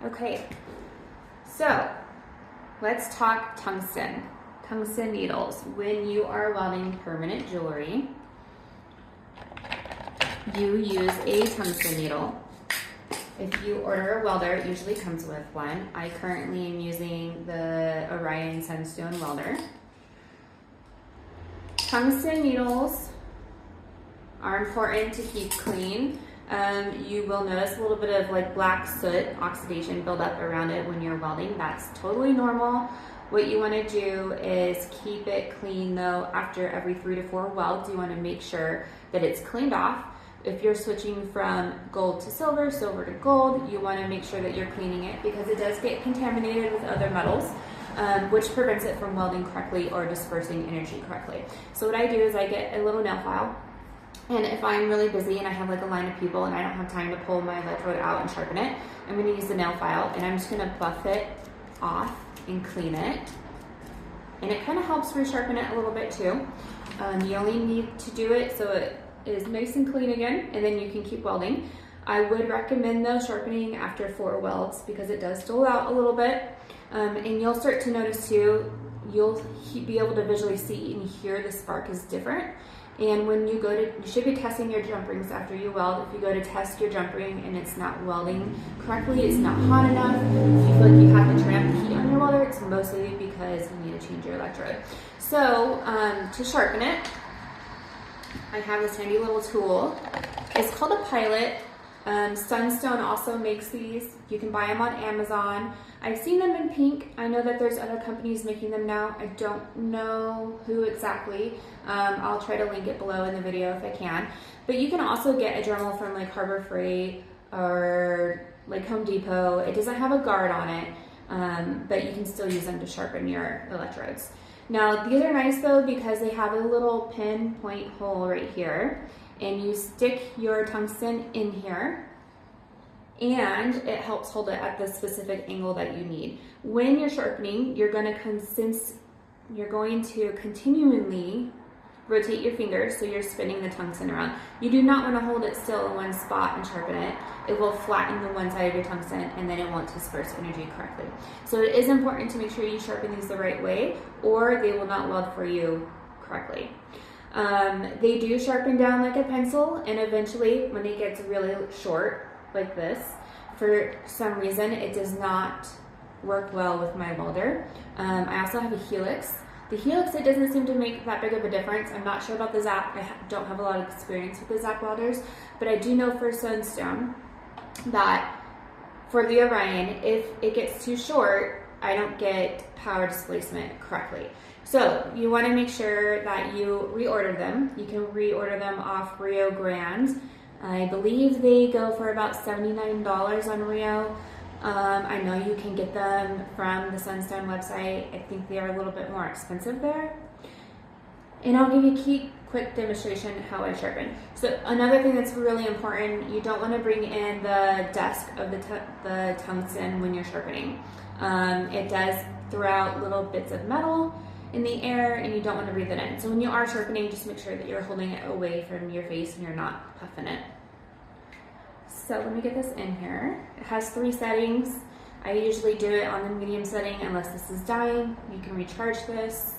Okay, so let's talk tungsten. Tungsten needles. When you are welding permanent jewelry, you use a tungsten needle. If you order a welder, it usually comes with one. I currently am using the Orion Sunstone welder. Tungsten needles are important to keep clean. You will notice a little bit of like black soot oxidation build up around it when you're welding. That's totally normal. What you want to do is keep it clean though. After every 3 to 4 welds, you want to make sure that it's cleaned off. If you're switching from gold to silver, silver to gold, you want to make sure that you're cleaning it because it does get contaminated with other metals, which prevents it from welding correctly or dispersing energy correctly. So what I do is I get a little nail file, and if I'm really busy and I have like a line of people and I don't have time to pull my electrode out and sharpen it, I'm going to use the nail file and I'm just going to buff it off and clean it. And it kind of helps resharpen it a little bit too. You only need to do it so it is nice and clean again, and then you can keep welding. I would recommend though sharpening after 4 welds because it does dull out a little bit, and you'll start to notice too, you'll be able to visually see and hear the spark is different. And when you go to, you should be testing your jump rings after you weld. If you go to test your jump ring and it's not welding correctly, it's not hot enough, you feel like you have to turn up the heat on your welder, it's mostly because you need to change your electrode. So to sharpen it, I have this handy little tool. It's called a pilot. Sunstone also makes these. You can buy them on Amazon. I've seen them in pink. I know that there's other companies making them now. I don't know who exactly. I'll try to link it below in the video if I can. But you can also get a Dremel from like Harbor Freight or like Home Depot. It doesn't have a guard on it, but you can still use them to sharpen your electrodes. Now these are nice though because they have a little pinpoint hole right here, and you stick your tungsten in here and it helps hold it at the specific angle that you need. When you're sharpening, you're going to continually rotate your fingers so you're spinning the tungsten around. You do not want to hold it still in one spot and sharpen it. It will flatten the one side of your tungsten and then it won't disperse energy correctly. So it is important to make sure you sharpen these the right way or they will not weld for you correctly. They do sharpen down like a pencil, and eventually when it gets really short like this, for some reason it does not work well with my welder. I also have a helix. The helix, it doesn't seem to make that big of a difference. I'm not sure about the Zap. I don't have a lot of experience with the Zap welders, but I do know for Sunstone that for the Orion, if it gets too short, I don't get power displacement correctly. So you want to make sure that you reorder them. You can reorder them off Rio Grande. I believe they go for about $79 on Rio. I know you can get them from the Sunstone website. I think they are a little bit more expensive there. And I'll give you a quick demonstration how I sharpen. So another thing that's really important, you don't want to bring in the dust of the tungsten when you're sharpening. It does throw out little bits of metal in the air and you don't want to breathe it in. So when you are sharpening, just make sure that you're holding it away from your face and you're not puffing it. So let me get this in here. It has 3 settings. I usually do it on the medium setting unless this is dying. You can recharge this.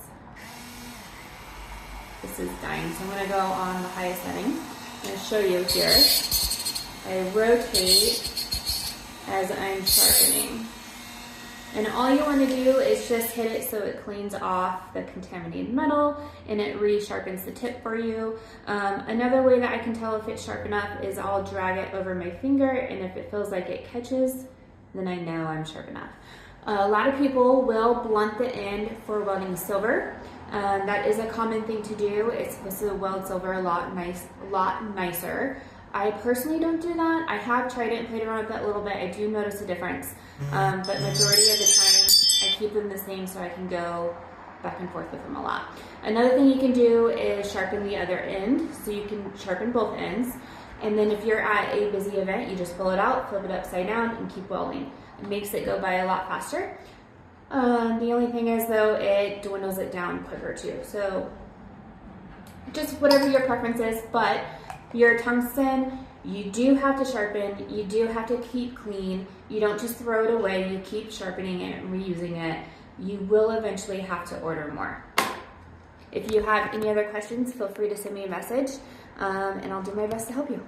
This is dying, so I'm going to go on the highest setting. I'm going to show you here. I rotate as I'm sharpening. And all you want to do is just hit it so it cleans off the contaminated metal and it re-sharpens the tip for you. Another way that I can tell if it's sharp enough is I'll drag it over my finger, and if it feels like it catches, then I know I'm sharp enough. A lot of people will blunt the end for welding silver. That is a common thing to do. It's supposed to weld silver a lot nicer. I personally don't do that. I have tried it and played around with that a little bit. I do notice a difference, but majority of the time I keep them the same so I can go back and forth with them a lot. Another thing you can do is sharpen the other end, so you can sharpen both ends. And then if you're at a busy event, you just pull it out, flip it upside down, and keep welding. It makes it go by a lot faster. The only thing is though, it dwindles it down quicker too. So just whatever your preference is, but your tungsten You do have to sharpen, you do have to keep clean. You don't just throw it away, you keep sharpening it and reusing it. You will eventually have to order more. If you have any other questions, feel free to send me a message, and I'll do my best to help you.